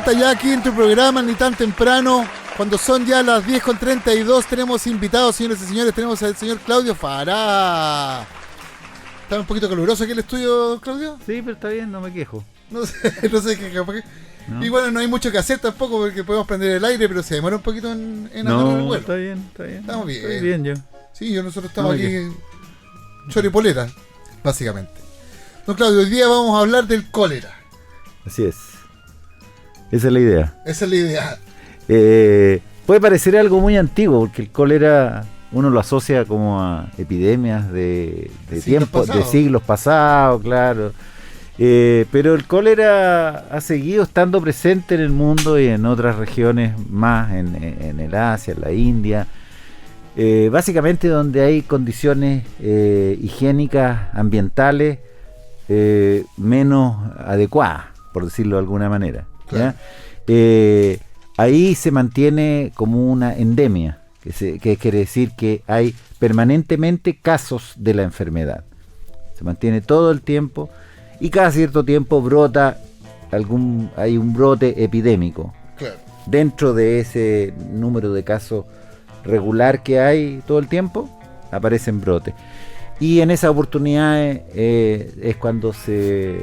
vuelta ya aquí en tu programa, ni tan temprano. Cuando son ya las 10:32, tenemos invitados, señores y señores. Tenemos al señor Claudio Fará. ¿Está un poquito caluroso aquí el estudio, Claudio? Sí, pero está bien, no me quejo. No sé qué. No. Y bueno, no hay mucho que hacer tampoco porque podemos prender el aire, pero se demora un poquito en agarrar el vuelo. Está bien. Estamos bien. Estoy bien yo. Sí, nosotros estamos aquí choripoleta, básicamente. Don Claudio, hoy día vamos a hablar del cólera. Así es. Esa es la idea. Esa es la idea. Puede parecer algo muy antiguo, porque el cólera uno lo asocia como a epidemias de siglos pasados, claro. Pero el cólera ha seguido estando presente en el mundo y en otras regiones más, en el Asia, en la India. Básicamente donde hay condiciones higiénicas, ambientales, menos adecuadas, por decirlo de alguna manera. Claro. Ahí se mantiene como una endemia, que quiere decir que hay permanentemente casos de la enfermedad. Se mantiene todo el tiempo y cada cierto tiempo hay un brote epidémico. Claro. Dentro de ese número de casos regular que hay todo el tiempo, aparecen brotes. Y en esas oportunidades es cuando se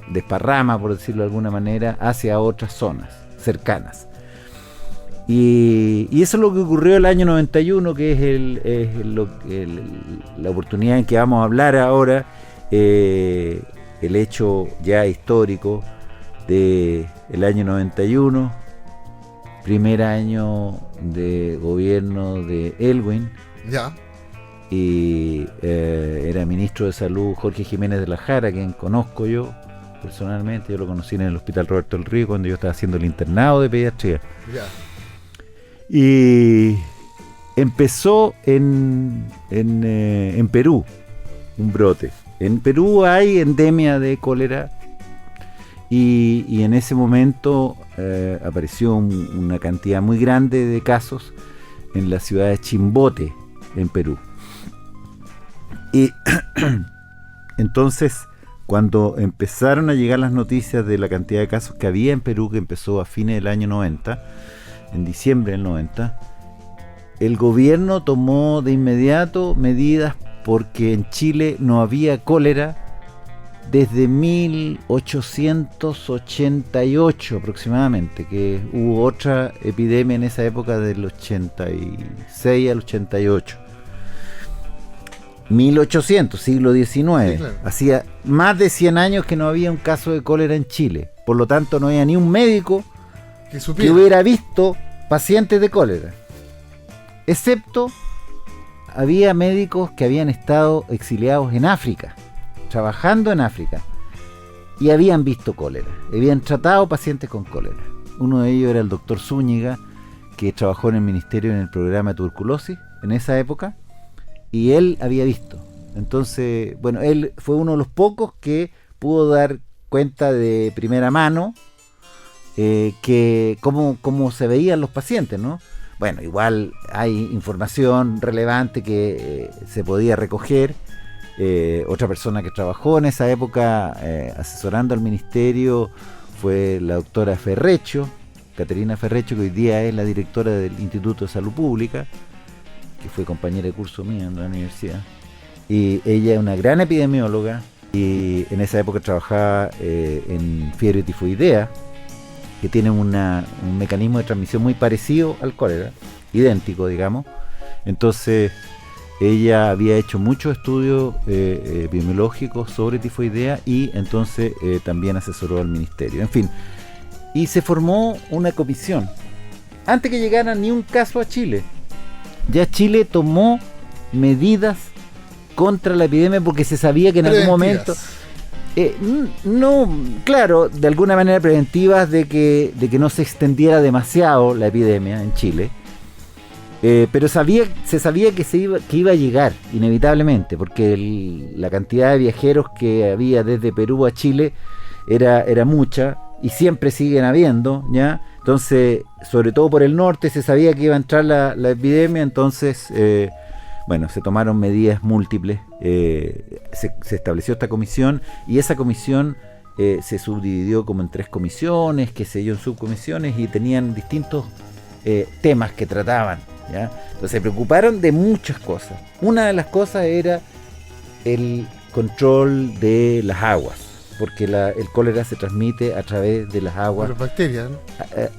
desparrama, por decirlo de alguna manera, hacia otras zonas cercanas. Y eso es lo que ocurrió el año 91, que es la oportunidad en que vamos a hablar ahora, el hecho ya histórico del año 91, primer año de gobierno de Elwin. Ya. Y era ministro de Salud Jorge Jiménez de la Jara, quien conozco yo personalmente. Yo lo conocí en el Hospital Roberto del Río cuando yo estaba haciendo el internado de pediatría. Ya. Y empezó en Perú un brote. En Perú hay endemia de cólera y en ese momento apareció una cantidad muy grande de casos en la ciudad de Chimbote, en Perú. Y entonces, cuando empezaron a llegar las noticias de la cantidad de casos que había en Perú, que empezó a fines del año 90, en diciembre del 90, el gobierno tomó de inmediato medidas porque en Chile no había cólera desde 1888 aproximadamente, que hubo otra epidemia en esa época del 86 al 88. 1800, siglo XIX. Sí, claro. Hacía más de 100 años que no había un caso de cólera en Chile. Por lo tanto, no había ni un médico que hubiera visto pacientes de cólera. Excepto, había médicos que habían estado exiliados en África, trabajando en África, y habían visto cólera. Habían tratado pacientes con cólera. Uno de ellos era el doctor Zúñiga, que trabajó en el ministerio en el programa de tuberculosis en esa época. Y él había visto. Entonces, bueno, él fue uno de los pocos que pudo dar cuenta de primera mano que cómo se veían los pacientes, ¿no? Bueno, igual hay información relevante que se podía recoger. Otra persona que trabajó en esa época asesorando al ministerio fue la doctora Ferrecho, Caterina Ferrecho, que hoy día es la directora del Instituto de Salud Pública, que fue compañera de curso mía en la universidad, y ella es una gran epidemióloga y en esa época trabajaba en fiebre tifoidea, que tiene un mecanismo de transmisión muy parecido al cólera, idéntico, digamos. Entonces ella había hecho muchos estudios epidemiológicos sobre tifoidea y entonces también asesoró al ministerio, en fin, y se formó una comisión antes que llegara ni un caso a Chile. Ya Chile tomó medidas contra la epidemia porque se sabía que en algún momento claro, de alguna manera preventivas de que no se extendiera demasiado la epidemia en Chile, pero se sabía que iba a llegar inevitablemente, porque la cantidad de viajeros que había desde Perú a Chile era mucha y siempre siguen habiendo, ¿ya? Entonces, sobre todo por el norte, se sabía que iba a entrar la epidemia, entonces, se tomaron medidas múltiples, se estableció esta comisión, y esa comisión se subdividió como en 3 comisiones, qué sé yo, en subcomisiones, y tenían distintos temas que trataban, ¿ya? Entonces se preocuparon de muchas cosas. Una de las cosas era el control de las aguas, porque el cólera se transmite a través de las aguas. Por bacterias, ¿no?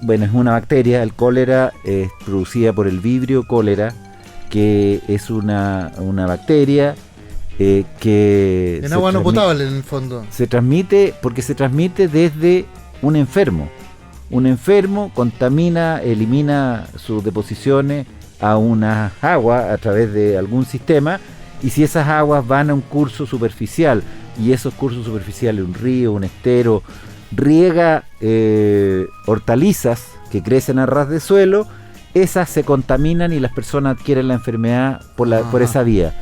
Bueno, es una bacteria. El cólera es producida por el vibrio cólera, que es una bacteria que... En agua no potable, en el fondo. Se transmite desde un enfermo. Un enfermo contamina, elimina sus deposiciones a unas aguas a través de algún sistema, y si esas aguas van a un curso superficial, y esos cursos superficiales, un río, un estero, riega hortalizas que crecen a ras de suelo, esas se contaminan y las personas adquieren la enfermedad por esa vía,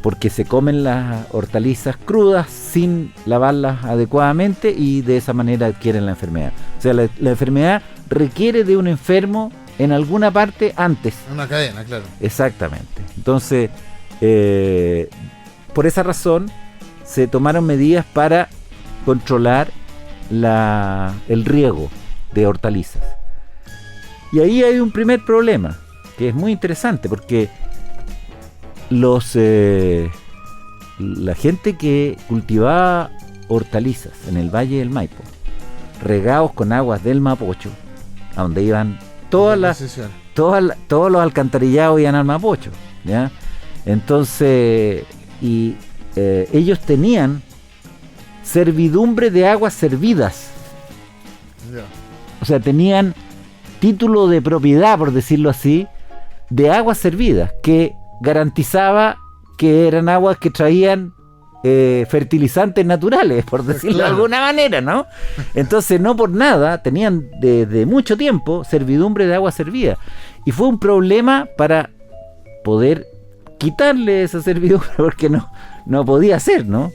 porque se comen las hortalizas crudas sin lavarlas adecuadamente, y de esa manera adquieren la enfermedad. O sea, la enfermedad requiere de un enfermo en alguna parte antes. Una cadena, claro. Exactamente. Entonces, por esa razón se tomaron medidas para controlar el riego de hortalizas. Y ahí hay un primer problema, que es muy interesante, porque la gente que cultivaba hortalizas en el Valle del Maipo, regados con aguas del Mapocho, a donde iban todos los alcantarillados, iban al Mapocho, ¿ya? Entonces, ellos tenían servidumbre de aguas servidas. Yeah. O sea, tenían título de propiedad, por decirlo así, de aguas servidas, que garantizaba que eran aguas que traían fertilizantes naturales, por decirlo de alguna manera, ¿no? Entonces, no por nada, tenían desde mucho tiempo servidumbre de agua servida. Y fue un problema para poder quitarle esa servidumbre, porque no podía ser, ¿no?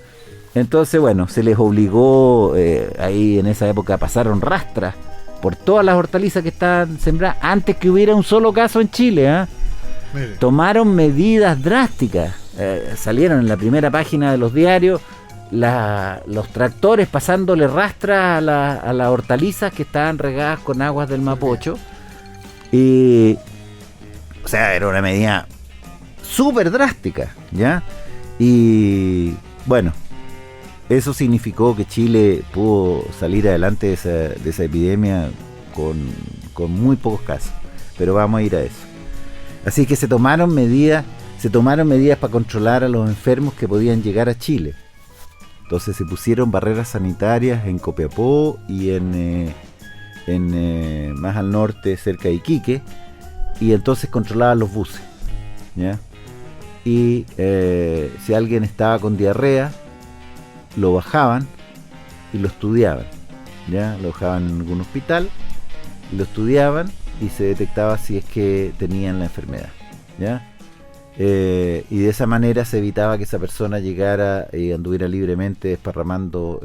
Entonces, bueno, se les obligó, ahí en esa época pasaron rastras por todas las hortalizas que estaban sembradas, antes que hubiera un solo caso en Chile, ¿eh? Tomaron medidas drásticas. Salieron en la primera página de los diarios los tractores pasándole rastra a las hortalizas que estaban regadas con aguas del Mapocho. Y, o sea, era una medida súper drástica, ¿ya? Y bueno, eso significó que Chile pudo salir adelante de esa epidemia con muy pocos casos, pero vamos a ir a eso. Así que se tomaron medidas para controlar a los enfermos que podían llegar a Chile. Entonces se pusieron barreras sanitarias en Copiapó y más al norte, cerca de Iquique, y entonces controlaban los buses, ¿ya? Y si alguien estaba con diarrea, lo bajaban y lo estudiaban, ¿ya? Lo bajaban en algún hospital, lo estudiaban y se detectaba si es que tenían la enfermedad, ¿ya? Y de esa manera se evitaba que esa persona llegara y anduviera libremente desparramando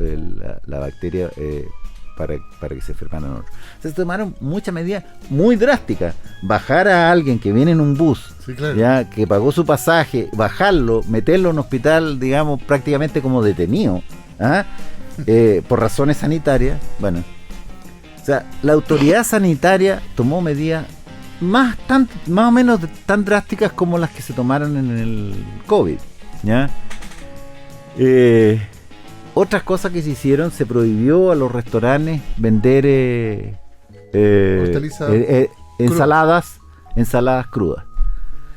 la bacteria para que se enfermaran otros. Se tomaron muchas medidas muy drásticas. Bajar a alguien que viene en un bus, sí, claro, ya que pagó su pasaje, bajarlo, meterlo en un hospital, digamos, prácticamente como detenido, ¿ah? Por razones sanitarias. Bueno, o sea, la autoridad sanitaria tomó medidas más o menos tan drásticas como las que se tomaron en el COVID, ¿ya? Otras cosas que se hicieron, se prohibió a los restaurantes vender ensaladas crudas.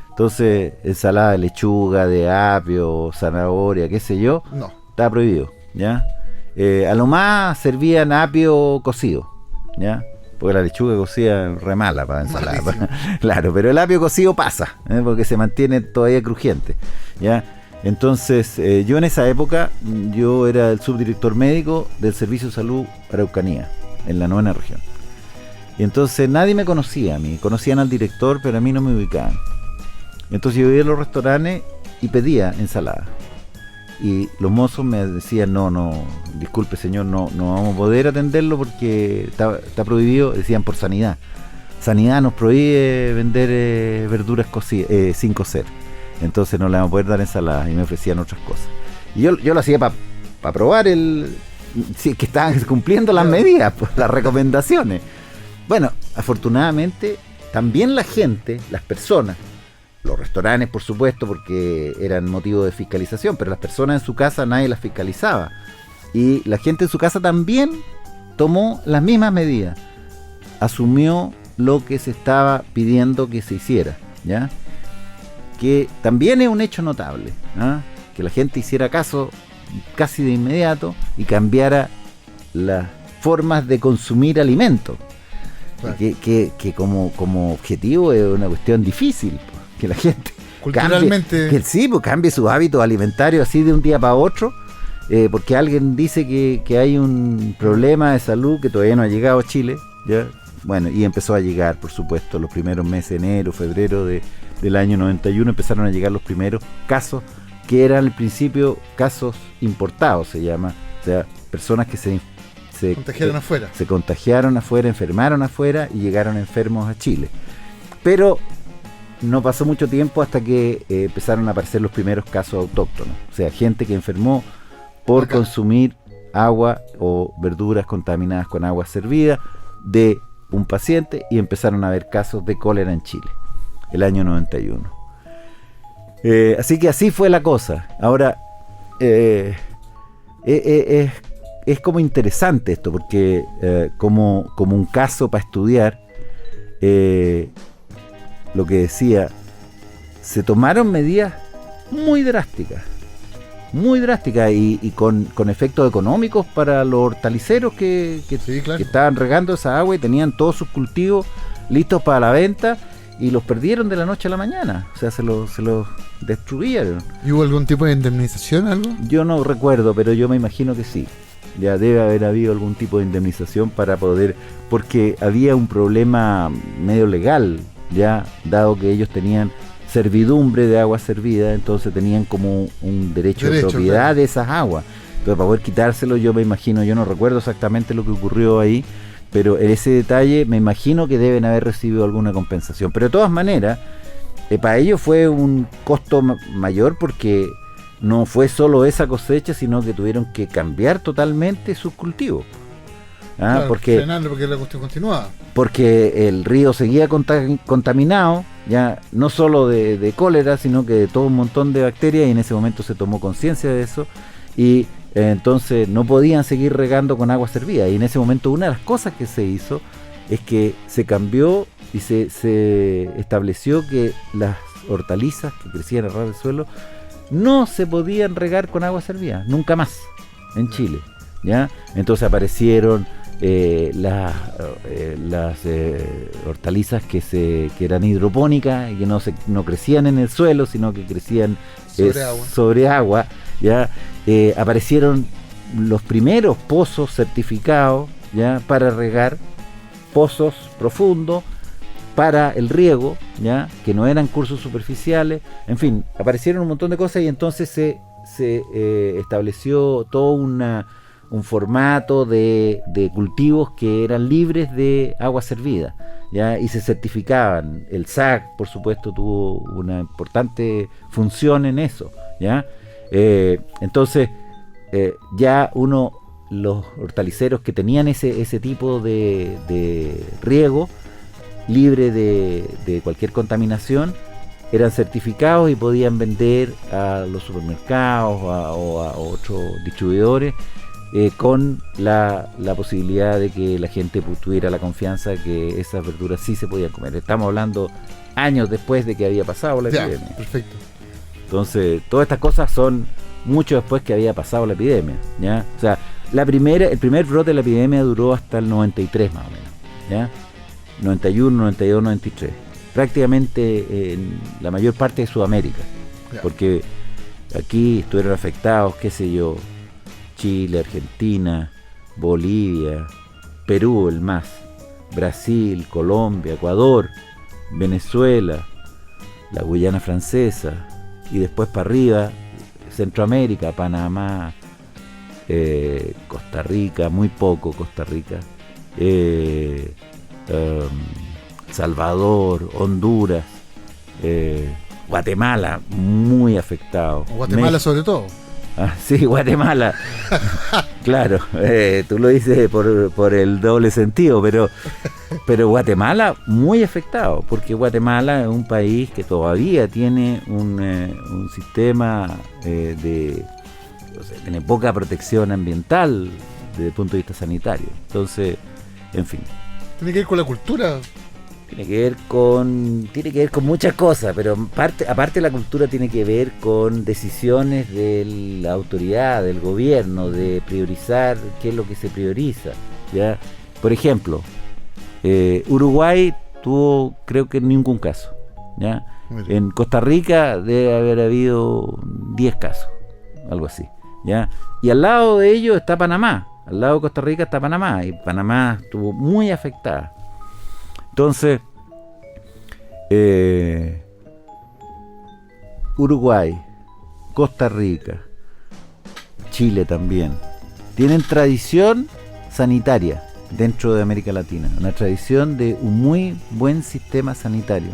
Entonces, ensalada de lechuga, de apio, zanahoria, qué sé yo, no, está prohibido, ¿ya? A lo más servían apio cocido, ¿ya? Porque la lechuga cocida es re mala para ensalada. Claro, pero el apio cocido pasa, porque se mantiene todavía crujiente, ¿ya? Entonces, yo en esa época, yo era el subdirector médico del Servicio de Salud Araucanía, en la 9ª región. Y entonces nadie me conocía a mí, conocían al director, pero a mí no me ubicaban. Entonces yo iba a los restaurantes y pedía ensalada. Y los mozos me decían, no, disculpe señor, no vamos a poder atenderlo porque está prohibido, decían por sanidad. Sanidad nos prohíbe vender verduras cocidas, sin cocer. Entonces no le vamos a poder dar ensalada, y me ofrecían otras cosas. Y yo lo hacía para probar sí, que estaban cumpliendo las medidas, pues, las recomendaciones. Bueno, afortunadamente también la gente, las personas, los restaurantes por supuesto porque eran motivo de fiscalización, pero las personas en su casa nadie las fiscalizaba, y la gente en su casa también tomó las mismas medidas, asumió lo que se estaba pidiendo que se hiciera, ¿ya? Que también es un hecho notable, ¿ah? Que la gente hiciera caso casi de inmediato y cambiara las formas de consumir alimentos. Claro. Que como objetivo es una cuestión difícil, pues, que la gente culturalmente cambie sus hábitos alimentarios así de un día para otro, porque alguien dice que hay un problema de salud que todavía no ha llegado a Chile, ¿ya? Bueno, y empezó a llegar, por supuesto, los primeros meses, enero, febrero del año 91, empezaron a llegar los primeros casos, que eran al principio casos importados, se llama, o sea, personas que se contagiaron afuera. Se contagiaron afuera, enfermaron afuera y llegaron enfermos a Chile. Pero no pasó mucho tiempo hasta que empezaron a aparecer los primeros casos autóctonos, o sea, gente que enfermó por consumir agua o verduras contaminadas con agua servida de un paciente, y empezaron a haber casos de cólera en Chile el año 91. Así que así fue la cosa. Ahora es como interesante esto, porque como un caso para estudiar, lo que decía, se tomaron medidas muy drásticas y con efectos económicos para los hortaliceros que estaban regando esa agua y tenían todos sus cultivos listos para la venta, y los perdieron de la noche a la mañana, o sea, se los destruyeron. ¿Y hubo algún tipo de indemnización, algo? Yo no recuerdo, pero yo me imagino que sí. Ya debe haber habido algún tipo de indemnización para poder, porque había un problema medio legal, ya, dado que ellos tenían servidumbre de agua servida, entonces tenían como un derecho de propiedad, claro, de esas aguas. Entonces, para poder quitárselo, yo me imagino, yo no recuerdo exactamente lo que ocurrió ahí, pero en ese detalle me imagino que deben haber recibido alguna compensación. Pero de todas maneras, para ellos fue un costo mayor, porque no fue solo esa cosecha, sino que tuvieron que cambiar totalmente sus cultivos. Claro, porque la cuestión continuaba. Porque el río seguía contaminado, ya no solo de cólera, sino que de todo un montón de bacterias, y en ese momento se tomó conciencia de eso, y entonces no podían seguir regando con agua servida. Y en ese momento una de las cosas que se hizo es que se cambió y se estableció que las hortalizas que crecían a ras del suelo no se podían regar con agua servida, nunca más, en Chile, ¿ya? Entonces aparecieron las hortalizas que eran hidropónicas y que no crecían en el suelo, sino que crecían sobre agua, ¿ya? Aparecieron los primeros pozos certificados, ¿ya?, para regar, pozos profundos para el riego, ¿ya?, que no eran cursos superficiales. En fin, aparecieron un montón de cosas, y entonces se estableció todo un formato de cultivos que eran libres de agua servida, ¿ya?, y se certificaban. El SAC, por supuesto, tuvo una importante función en eso, ¿ya? Entonces, ya los hortaliceros que tenían ese tipo de riego libre de cualquier contaminación eran certificados y podían vender a los supermercados o a otros distribuidores, con la posibilidad de que la gente tuviera la confianza de que esas verduras sí se podían comer. Estamos hablando años después de que había pasado la epidemia. Perfecto. Entonces, todas estas cosas son mucho después que había pasado la epidemia, ¿ya? O sea, el primer brote de la epidemia duró hasta el 93 más o menos, ¿ya? 91, 92, 93. Prácticamente en la mayor parte de Sudamérica, porque aquí estuvieron afectados, qué sé yo, Chile, Argentina, Bolivia, Perú, el más, Brasil, Colombia, Ecuador, Venezuela, la Guyana Francesa, y después para arriba, Centroamérica, Panamá, Costa Rica, muy poco Costa Rica, Salvador, Honduras, Guatemala, muy afectado. Guatemala sobre todo. Sí, Guatemala. Claro, tú lo dices por el doble sentido, pero Guatemala muy afectado, porque Guatemala es un país que todavía tiene un sistema tiene poca protección ambiental desde el punto de vista sanitario. Entonces, en fin. ¿Tiene que ver con la cultura? Tiene que ver con muchas cosas, pero aparte de la cultura tiene que ver con decisiones de la autoridad, del gobierno, de priorizar qué es lo que se prioriza, ¿ya? Por ejemplo, Uruguay tuvo, creo que ningún caso, ¿ya? En Costa Rica debe haber habido 10 casos, algo así, ¿ya? Y al lado de ellos está Panamá, al lado de Costa Rica está Panamá, y Panamá estuvo muy afectada. Entonces, Uruguay, Costa Rica, Chile también, tienen tradición sanitaria dentro de América Latina, una tradición de un muy buen sistema sanitario.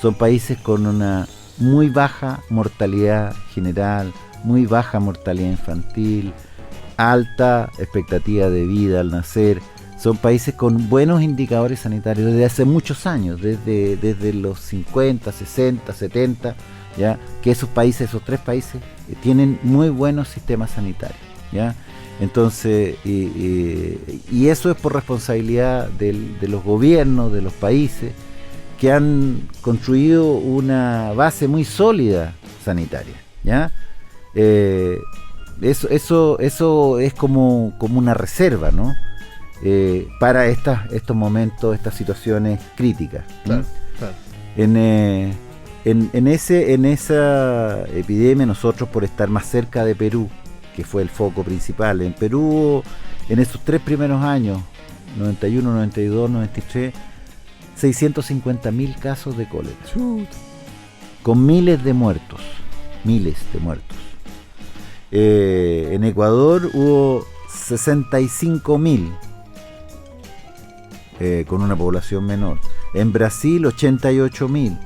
Son países con una muy baja mortalidad general, muy baja mortalidad infantil, alta expectativa de vida al nacer. Son países con buenos indicadores sanitarios desde hace muchos años, desde los 50, 60, 70, ¿ya? Que esos tres países, tienen muy buenos sistemas sanitarios, ¿ya? Entonces, y eso es por responsabilidad de los gobiernos, de los países, que han construido una base muy sólida sanitaria, ¿ya? Eso es como una reserva, ¿no? Para estos momentos, estas situaciones críticas. Claro, claro. En esa epidemia, nosotros, por estar más cerca de Perú, que fue el foco principal, en Perú, en esos 3 primeros años, 91, 92, 93, 650.000 casos de cólera, con miles de muertos. En Ecuador hubo 65.000, con una población menor. En Brasil 88.000.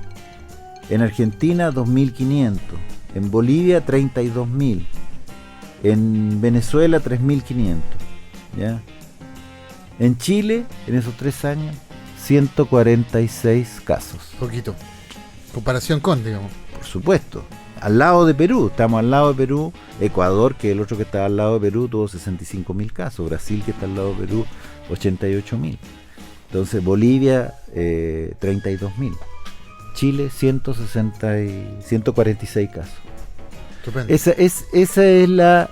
En Argentina 2.500. En Bolivia 32.000. En Venezuela 3.500. ¿Ya? En Chile, en esos 3 años, 146 casos. Poquito. Comparación con, digamos. Por supuesto. Al lado de Perú, estamos al lado de Perú. Ecuador, que el otro que está al lado de Perú, tuvo 65.000 casos. Brasil, que está al lado de Perú, 88.000. Entonces Bolivia, 32.000. Chile, 146 casos. Estupendo. Esa es la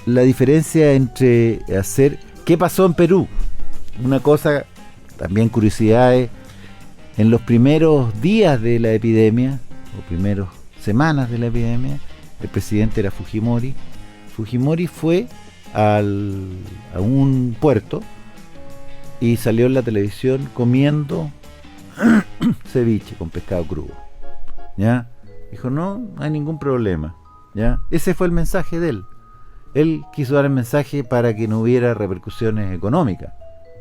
diferencia entre hacer... ¿Qué pasó en Perú? Una cosa, también curiosidades, en los primeros días de la epidemia, o primeras semanas de la epidemia, el presidente era Fujimori. Fujimori fue a un puerto y salió en la televisión comiendo ceviche con pescado crudo, ¿ya? Dijo, no hay ningún problema, ¿ya? Ese fue el mensaje de él. Él quiso dar el mensaje para que no hubiera repercusiones económicas,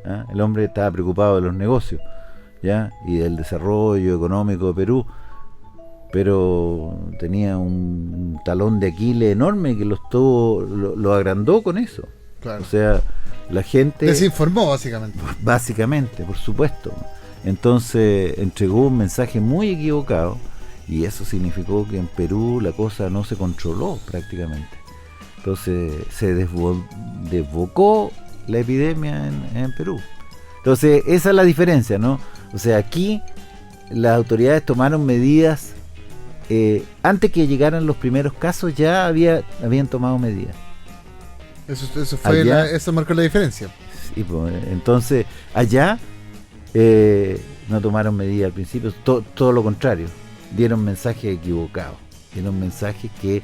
¿ya? El hombre estaba preocupado de los negocios, ¿ya? Y del desarrollo económico de Perú, pero tenía un talón de Aquiles enorme que lo agrandó con eso. Claro. O sea, la gente... desinformó, básicamente. Básicamente, por supuesto. Entonces entregó un mensaje muy equivocado, y eso significó que en Perú la cosa no se controló prácticamente. Entonces se desbocó la epidemia en Perú. Entonces esa es la diferencia, ¿no? O sea, aquí las autoridades tomaron medidas, antes que llegaran los primeros casos ya habían tomado medidas. Eso fue eso marcó la diferencia. Sí, pues, entonces allá no tomaron medidas al principio, todo lo contrario, dieron mensajes equivocados, dieron mensajes que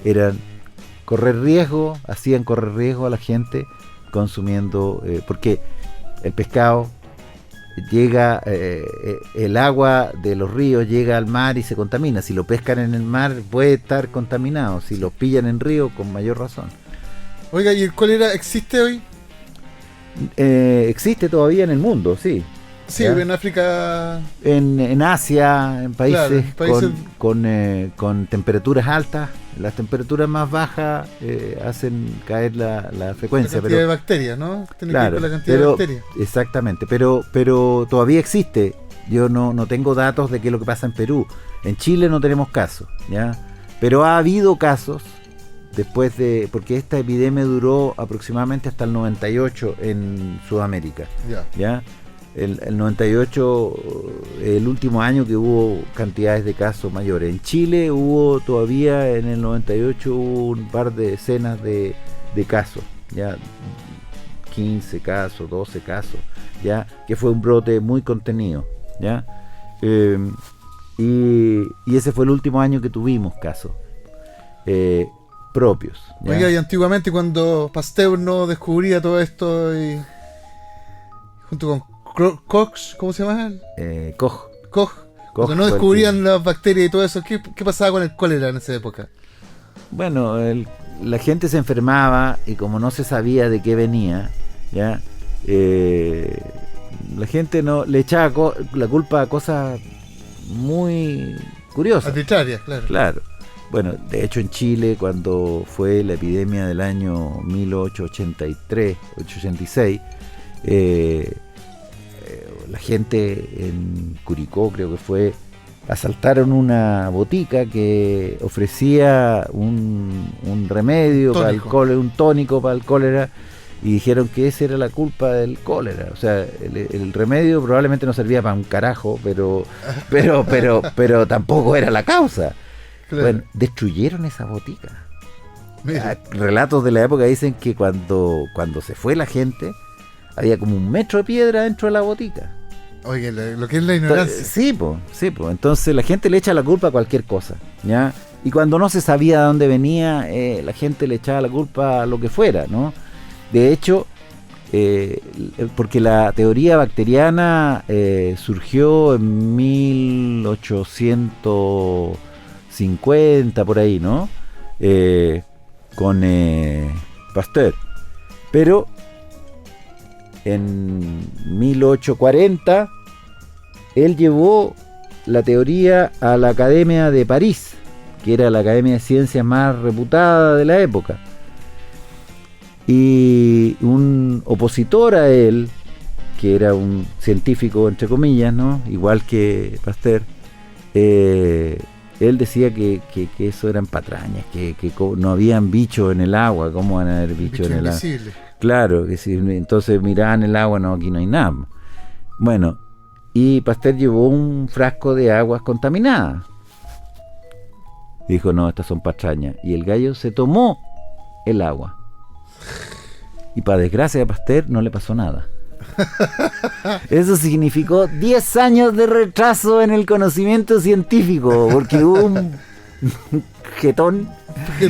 eran hacían correr riesgo a la gente consumiendo, porque el pescado llega, el agua de los ríos llega al mar y se contamina. Si lo pescan en el mar puede estar contaminado, si lo pillan en río con mayor razón. Oiga, ¿y el cólera existe hoy? Existe todavía en el mundo, sí. Sí, ¿ya? En África, en Asia, en países, claro, con temperaturas altas, las temperaturas más bajas hacen caer la frecuencia. La cantidad de bacterias, ¿no? Tiene claro, que ver con la cantidad de bacterias. Exactamente, pero todavía existe. Yo no tengo datos de qué es lo que pasa en Perú. En Chile no tenemos casos, ¿ya? Pero ha habido casos después porque esta epidemia duró aproximadamente hasta el 98 en Sudamérica, ¿ya? El 98, el último año que hubo cantidades de casos mayores. En Chile hubo todavía, en el 98 hubo un par de decenas de casos, ya 15 casos, 12 casos, ya, que fue un brote muy contenido, ya. Y ese fue el último año que tuvimos casos propios, ¿ya? Oiga, y antiguamente cuando Pasteur no descubría todo esto y junto con Koch, ¿cómo se llama? Koch. Cuando no descubrían las bacterias y todo eso, ¿qué pasaba con el cólera en esa época? Bueno, la gente se enfermaba y como no se sabía de qué venía, ya la gente no le echaba la culpa a cosas muy curiosas. Arbitrarias, claro. Claro. Bueno, de hecho en Chile, cuando fue la epidemia del año 1883-86, la gente en Curicó, creo que fue, asaltaron una botica que ofrecía un remedio para el cólera, un tónico para el cólera, y dijeron que esa era la culpa del cólera. O sea, el remedio probablemente no servía para un carajo, pero tampoco era la causa. Claro. Bueno, destruyeron esa botica. Relatos de la época dicen que cuando se fue la gente, había como 1 metro de piedra dentro de la botica. Oye, lo que es la ignorancia. Sí, pues. Entonces la gente le echa la culpa a cualquier cosa, ¿ya? Y cuando no se sabía de dónde venía, la gente le echaba la culpa a lo que fuera, ¿no? De hecho, porque la teoría bacteriana surgió en 1850, por ahí, ¿no? Con Pasteur. Pero en 1840 él llevó la teoría a la Academia de París, que era la academia de ciencias más reputada de la época, y un opositor a él, que era un científico entre comillas, ¿no? Igual que Pasteur, él decía que eso eran patrañas, que no habían bichos en el agua. ¿Cómo van a haber bichos en el agua? Claro, que si entonces miraban el agua, no, aquí no hay nada. Bueno, y Pasteur llevó un frasco de aguas contaminadas. Dijo, no, estas son patrañas. Y el gallo se tomó el agua. Y para desgracia de Pasteur no le pasó nada. Eso significó 10 años de retraso en el conocimiento científico, porque hubo un jetón que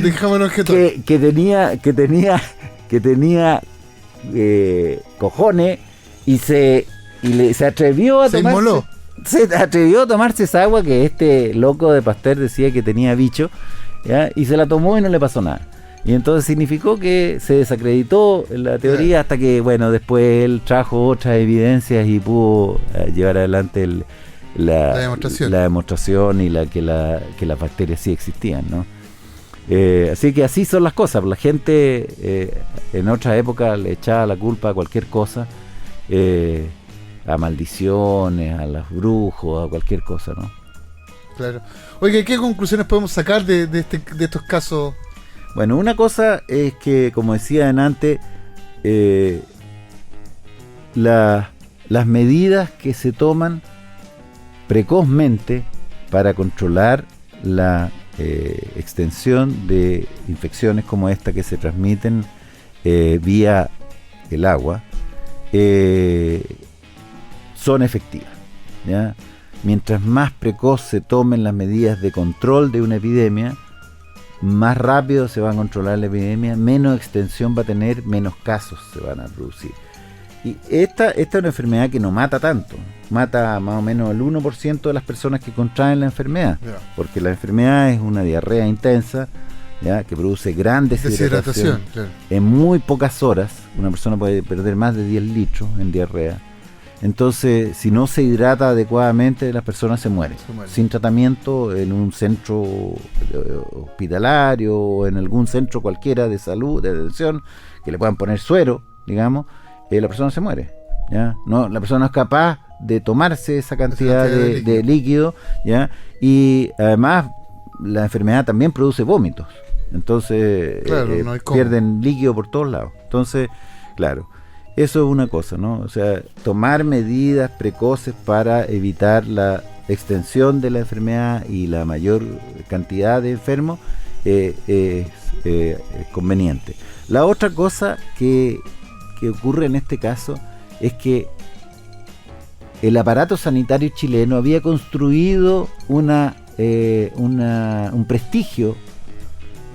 tenía cojones y se atrevió a tomarse. Se atrevió a tomarse esa agua que este loco de Pasteur decía que tenía bicho, ¿ya? Y se la tomó y no le pasó nada. Y entonces significó que se desacreditó la teoría hasta que, bueno, después él trajo otras evidencias y pudo llevar adelante la demostración y que las bacterias sí existían, ¿no? Así que así son las cosas. La gente en otra época le echaba la culpa a cualquier cosa, a maldiciones, a los brujos, a cualquier cosa, ¿no? Claro. Oye, ¿qué conclusiones podemos sacar de estos casos? Bueno, una cosa es que, como decía antes, las medidas que se toman precozmente para controlar la extensión de infecciones como esta que se transmiten vía el agua son efectivas, ¿ya? Mientras más precoz se tomen las medidas de control de una epidemia, más rápido se va a controlar la epidemia, menos extensión va a tener, menos casos se van a producir. Y esta es una enfermedad que no mata tanto, mata más o menos el 1% de las personas que contraen la enfermedad, porque la enfermedad es una diarrea intensa, ¿ya? Que produce gran deshidratación. En muy pocas horas. Una persona puede perder más de 10 litros en diarrea. Entonces, si no se hidrata adecuadamente, las personas se mueren. Sin tratamiento en un centro hospitalario o en algún centro cualquiera de salud, de atención, que le puedan poner suero, digamos, la persona se muere. ¿Ya? No, la persona no es capaz de tomarse esa cantidad de líquido, ¿ya? Y además la enfermedad también produce vómitos. Entonces, no pierden líquido por todos lados. Entonces, claro. Eso es una cosa, ¿no? O sea, tomar medidas precoces para evitar la extensión de la enfermedad y la mayor cantidad de enfermos es conveniente. La otra cosa que ocurre en este caso es que el aparato sanitario chileno había construido un prestigio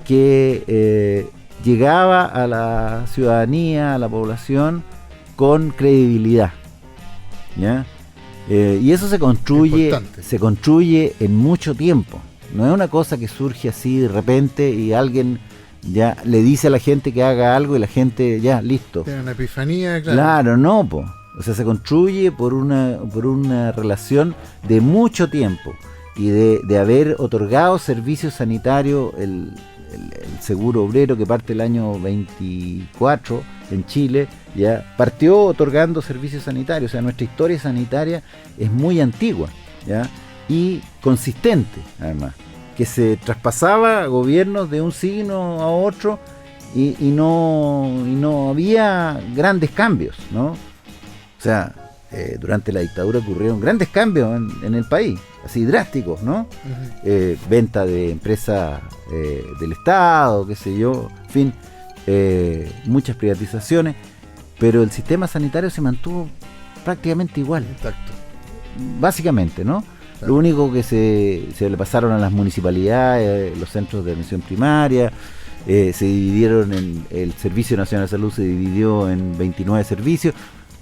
que llegaba a la ciudadanía, a la población, con credibilidad, ¿ya? Y eso se construye en mucho tiempo. No es una cosa que surge así de repente y alguien ya le dice a la gente que haga algo y la gente ya, listo. Tiene una epifanía, claro. Claro, no, po. O sea, se construye por una relación de mucho tiempo y de haber otorgado servicios sanitarios. El seguro obrero, que parte el año 24 en Chile, ya partió otorgando servicios sanitarios. O sea, nuestra historia sanitaria es muy antigua, ¿ya? Y consistente, además, que se traspasaba a gobiernos de un signo a otro y no había grandes cambios, ¿no? O sea, durante la dictadura ocurrieron grandes cambios en el país, así drásticos, ¿no? Uh-huh. Venta de empresas del Estado, qué sé yo, en fin, muchas privatizaciones, pero el sistema sanitario se mantuvo prácticamente igual. Exacto. Básicamente, ¿no? Claro. Lo único que se le pasaron a las municipalidades, los centros de atención primaria, se dividieron el Servicio Nacional de Salud se dividió en 29 servicios,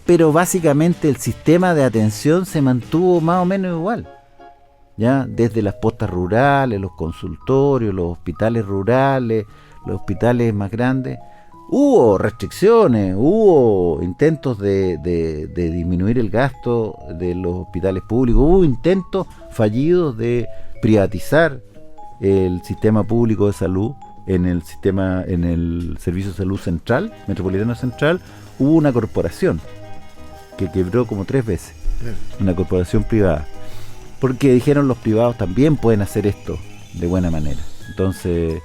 pero básicamente el sistema de atención se mantuvo más o menos igual, ya desde las postas rurales, los consultorios, los hospitales rurales, los hospitales más grandes. Hubo restricciones, hubo intentos de disminuir el gasto de los hospitales públicos, hubo intentos fallidos de privatizar el sistema público de salud en el Servicio de Salud Central, Metropolitano Central. Hubo una corporación que quebró como 3 veces, una corporación privada, porque dijeron los privados también pueden hacer esto de buena manera. Entonces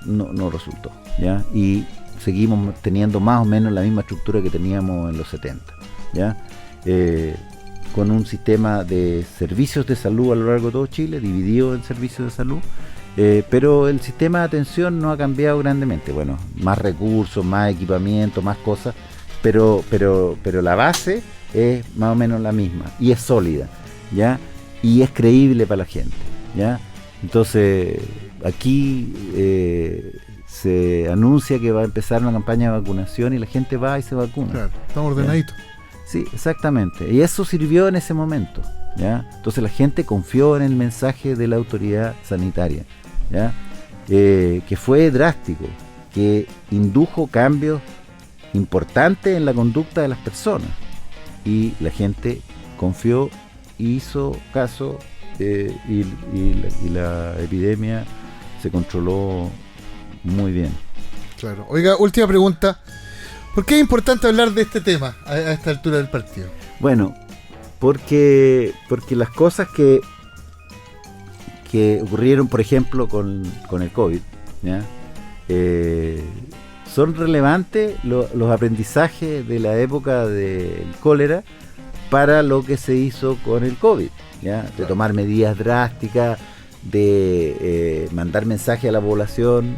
no resultó, ¿ya? Y seguimos teniendo más o menos la misma estructura que teníamos en los 70, ¿ya? Con un sistema de servicios de salud a lo largo de todo Chile, dividido en servicios de salud, pero el sistema de atención no ha cambiado grandemente. Bueno, más recursos, más equipamiento, más cosas, pero la base es más o menos la misma y es sólida, ¿ya? Y es creíble para la gente, ¿ya? Entonces aquí se anuncia que va a empezar una campaña de vacunación y la gente va y se vacuna. Claro, estamos ordenaditos. Sí, exactamente. Y eso sirvió en ese momento, ¿ya? Entonces la gente confió en el mensaje de la autoridad sanitaria, ¿ya? Que fue drástico, que indujo cambios importantes en la conducta de las personas. Y la gente confió, hizo caso, y la epidemia se controló muy bien. Claro. Oiga, última pregunta. ¿Por qué es importante hablar de este tema a esta altura del partido? Bueno, porque las cosas que ocurrieron, por ejemplo, con el COVID, ¿ya? Son relevantes los aprendizajes de la época del cólera para lo que se hizo con el COVID, ¿ya? De tomar medidas drásticas, de mandar mensaje a la población,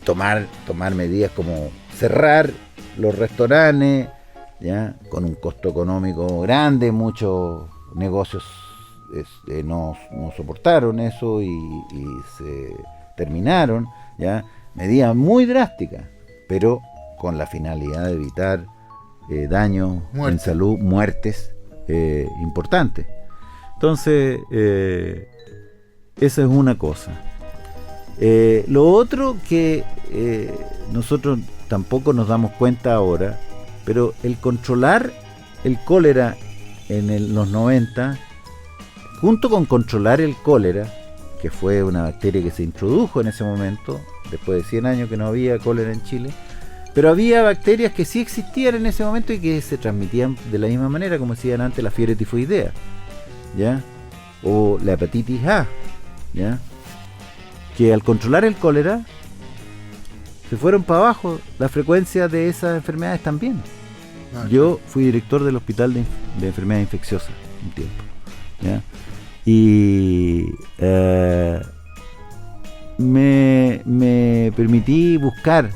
tomar medidas como cerrar los restaurantes, ¿ya? Con un costo económico grande. Muchos negocios no soportaron eso y se terminaron, ¿ya? Medidas muy drásticas, pero con la finalidad de evitar daños en salud, muertes importantes. Entonces, esa es una cosa. Lo otro que nosotros tampoco nos damos cuenta ahora, pero el controlar el cólera en los 90, junto con controlar el cólera, que fue una bacteria que se introdujo en ese momento, después de 100 años que no había cólera en Chile, pero había bacterias que sí existían en ese momento y que se transmitían de la misma manera, como decían antes, la fiebre tifoidea, ¿ya? O la hepatitis A, ¿ya? Que al controlar el cólera se fueron para abajo la frecuencia de esas enfermedades también. Yo fui director del hospital de enfermedades infecciosas un tiempo, ¿ya? Y me permití buscar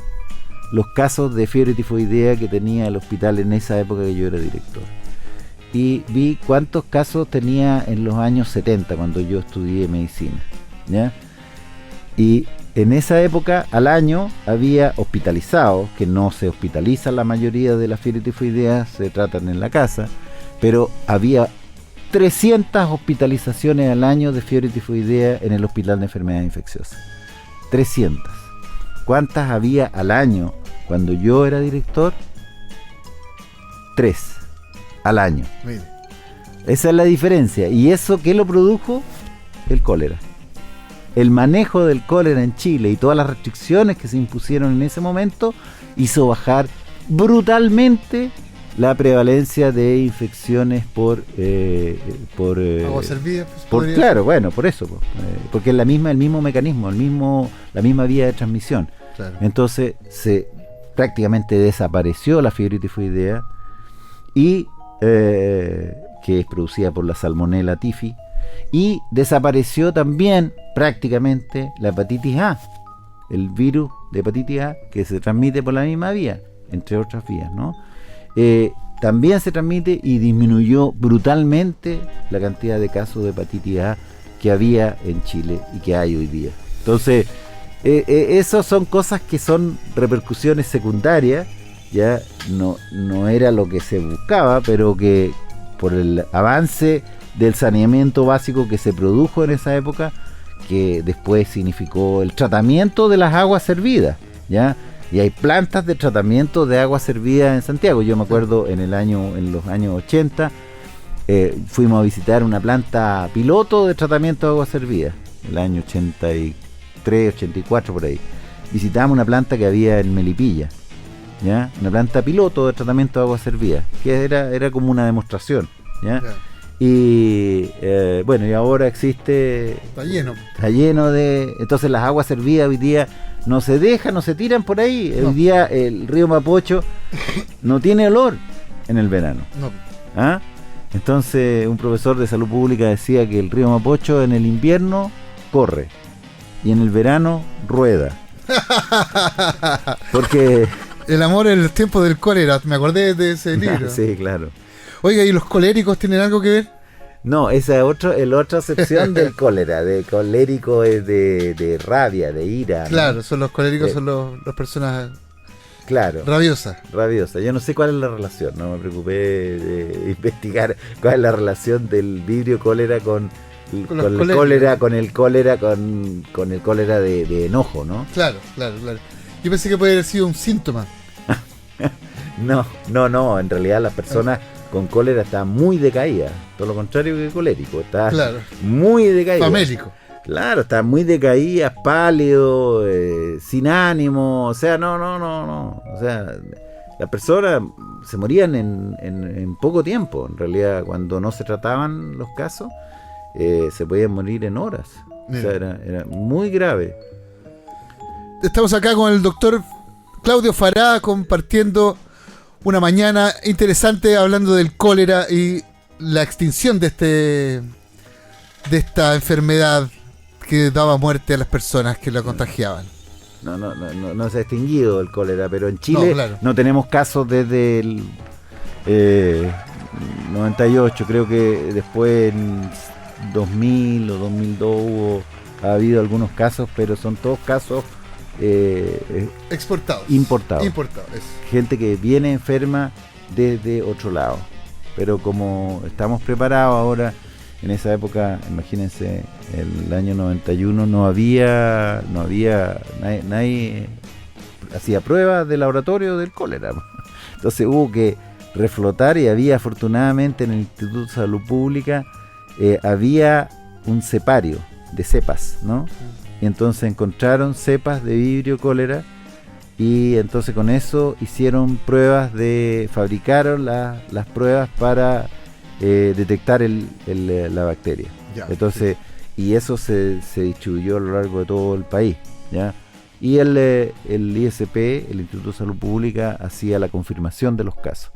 los casos de fiebre tifoidea que tenía el hospital en esa época que yo era director. Y vi cuántos casos tenía en los años 70, cuando yo estudié medicina, ¿ya? Y en esa época, al año, había hospitalizados, que no se hospitalizan la mayoría de las fiebre tifoidea, se tratan en la casa, pero había 300 hospitalizaciones al año de fiebre tifoidea en el hospital de enfermedades infecciosas. 300. ¿Cuántas había al año cuando yo era director? 3 al año. Mire. Esa es la diferencia. ¿Y eso qué lo produjo? El cólera. El manejo del cólera en Chile y todas las restricciones que se impusieron en ese momento hizo bajar brutalmente la prevalencia de infecciones por agua servida, pues, claro, bueno, por eso, porque es el mismo mecanismo, la misma vía de transmisión. Claro. Entonces prácticamente desapareció la fiebre tifoidea y que es producida por la Salmonella typhi, y desapareció también prácticamente la hepatitis A, el virus de hepatitis A que se transmite por la misma vía, entre otras vías, ¿no? También se transmite y disminuyó brutalmente la cantidad de casos de hepatitis A que había en Chile y que hay hoy día. Entonces, esas son cosas que son repercusiones secundarias, ya no era lo que se buscaba, pero que por el avance del saneamiento básico que se produjo en esa época, que después significó el tratamiento de las aguas servidas, ¿ya? Y hay plantas de tratamiento de agua servida en Santiago. Yo me acuerdo en los años 80, fuimos a visitar una planta piloto de tratamiento de agua servida, el año 83, 84 por ahí. Visitamos una planta que había en Melipilla, ¿ya? Una planta piloto de tratamiento de agua servida, que era como una demostración, ¿ya? Yeah. Y bueno, y ahora existe... Está lleno de... Entonces las aguas servidas hoy día no se tiran por ahí. No. Hoy día el río Mapocho no tiene olor en el verano. No. ¿Ah? Entonces un profesor de salud pública decía que el río Mapocho en el invierno corre y en el verano rueda. Porque... El amor en el tiempo del cólera, me acordé de ese libro. Sí, claro. Oiga, ¿y los coléricos tienen algo que ver? No, esa es la otra acepción del cólera. De colérico es de rabia, de ira. Claro, ¿no? Son los coléricos, son las personas, claro, rabiosas. Yo no sé cuál es la relación, no me preocupé de investigar cuál es la relación del vidrio cólera con el cólera de enojo, ¿no? Claro. Yo pensé que podía haber sido un síntoma. No, en realidad las personas con cólera están muy decaídas, todo lo contrario que colérico, está muy decaído. Famélico. Claro, están muy decaídas, pálidos, sin ánimo, o sea, no. O sea, las personas se morían en poco tiempo, en realidad, cuando no se trataban los casos, se podían morir en horas. Mira. O sea, era muy grave. Estamos acá con el doctor Claudio Fará compartiendo una mañana interesante hablando del cólera y la extinción de esta enfermedad que daba muerte a las personas que la contagiaban. No se ha extinguido el cólera, pero en Chile no tenemos casos desde el 98, creo que después en 2000 o 2002 ha habido algunos casos, pero son todos casos importados. Gente que viene enferma desde otro lado, pero como estamos preparados ahora, en esa época, imagínense, el año 91 nadie hacía pruebas de laboratorio del cólera, entonces hubo que reflotar, y había afortunadamente en el Instituto de Salud Pública había un cepario de cepas, ¿no? Y entonces encontraron cepas de vibrio cólera, y entonces con eso hicieron pruebas fabricaron las pruebas para detectar la bacteria. Ya, entonces, sí. Y eso se distribuyó a lo largo de todo el país, ¿ya? Y el ISP, el Instituto de Salud Pública, hacía la confirmación de los casos.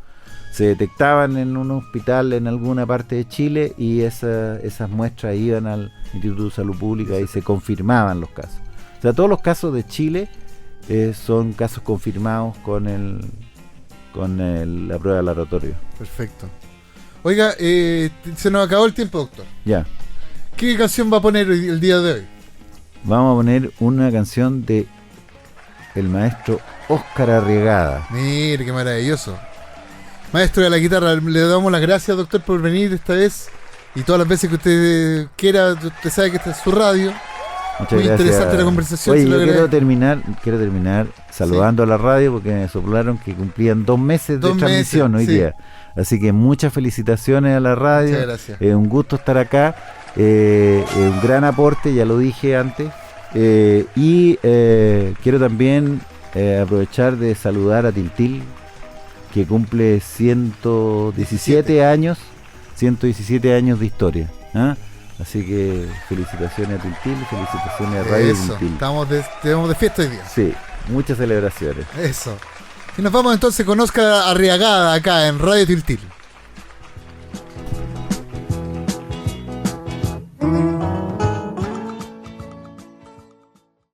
Se detectaban en un hospital en alguna parte de Chile, y esas muestras iban al Instituto de Salud Pública y se confirmaban los casos. O sea, todos los casos de Chile son casos confirmados con la prueba de laboratorio. Perfecto. Oiga, se nos acabó el tiempo, doctor. Ya. ¿Qué canción va a poner el día de hoy? Vamos a poner una canción de el maestro Óscar Arriagada. Mire, qué maravilloso. Maestro de la guitarra, le damos las gracias, doctor, por venir esta vez, y todas las veces que usted quiera. Usted sabe que esta es su radio. Muchas muy gracias. Interesante la conversación. Oye, yo quiero terminar saludando a la radio, porque me soplaron que cumplían 2 meses de transmisión hoy día. Así que muchas felicitaciones a la radio. Muchas gracias. Es un gusto estar acá. Un gran aporte, ya lo dije antes. Y quiero también aprovechar de saludar a Tiltil, que cumple 117 años de historia. ¿Ah? Así que felicitaciones a Tiltil, felicitaciones a Radio Tiltil. Estamos de fiesta hoy día. Sí, muchas celebraciones. Eso. Y nos vamos entonces con Óscar Arriagada acá en Radio Tiltil.